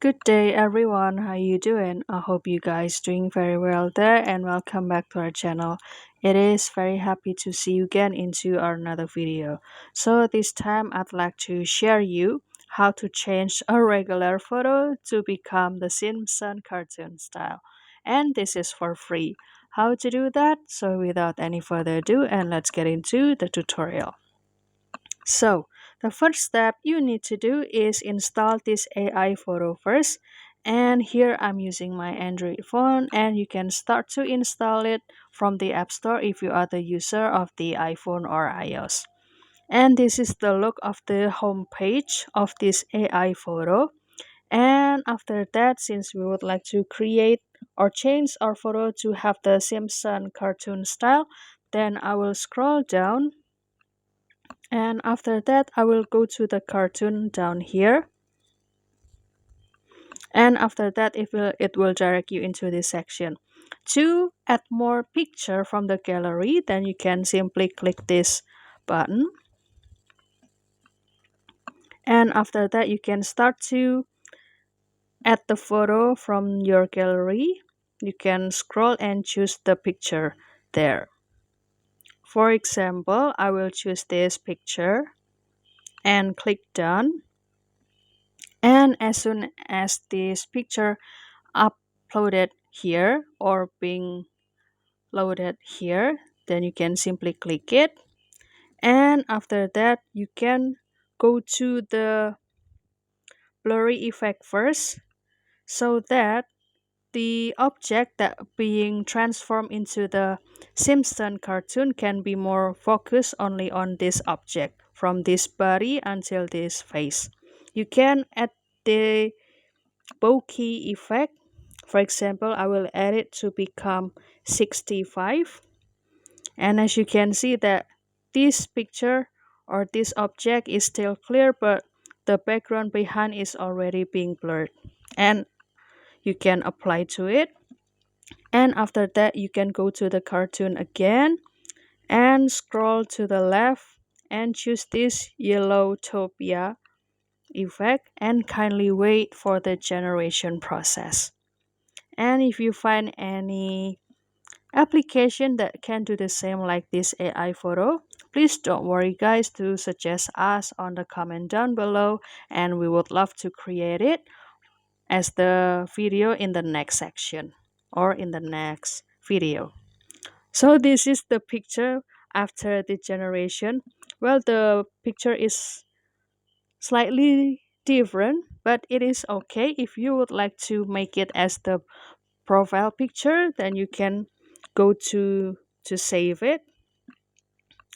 Good day everyone, how you doing? I hope you guys doing very well there and welcome back to our channel. It is very happy to see you again into our another video. So this time I'd like to share you how to change a regular photo to become the Simpson cartoon style. And this is for free. How to do that? So without any further ado, and let's get into the tutorial. So, the first step you need to do is install this AiFoto first. And here I'm using my Android phone, and you can start to install it from the App Store if you are the user of the iPhone or iOS. And this is the look of the home page of this AiFoto. And after that, since we would like to create or change our photo to have the Simpson cartoon style, then I will scroll down, and after that I will go to the cartoon down here, and after that it will direct you into this section. To add more picture from the gallery, then you can simply click this button, and after that you can start to add the photo from your gallery. You can scroll and choose the picture there. For example, I will choose this picture and click done. And as soon as this picture uploaded here or being loaded here, then you can simply click it. And after that, you can go to the blurry effect first, so that the object that being transformed into the Simpson cartoon can be more focused only on this object from this body until this face. You can add the bokeh effect. For example, I will add it to become 65. And as you can see that this picture or this object is still clear, but the background behind is already being blurred. And you can apply to it. And after that, you can go to the cartoon again and scroll to the left and choose this yellow topia effect, and kindly wait for the generation process. And if you find any application that can do the same like this AiFoto, please don't worry guys to suggest us on the comment down below, and we would love to create it as the video in the next section or in the next video. So this is the picture after the generation. Well, the picture is slightly different, but it is okay. If you would like to make it as the profile picture, then you can go to save it.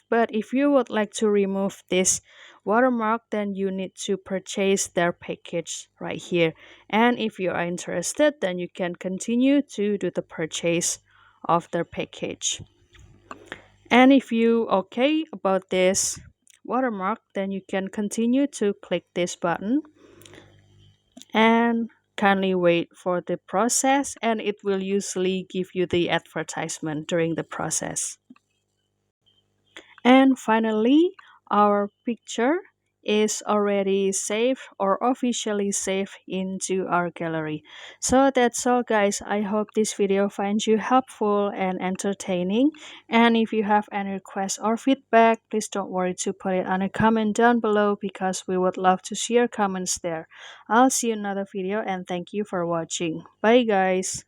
But if you would like to remove this watermark, then you need to purchase their package right here. And if you are interested, then you can continue to do the purchase of their package. And if you okay about this watermark, then you can continue to click this button and kindly wait for the process, and it will usually give you the advertisement during the process. And finally, our picture is already saved or officially saved into our gallery. So that's all guys. I hope this video finds you helpful and entertaining. And if you have any requests or feedback, please don't worry to put it on a comment down below, because we would love to see your comments there. I'll see you in another video, and thank you for watching. Bye guys.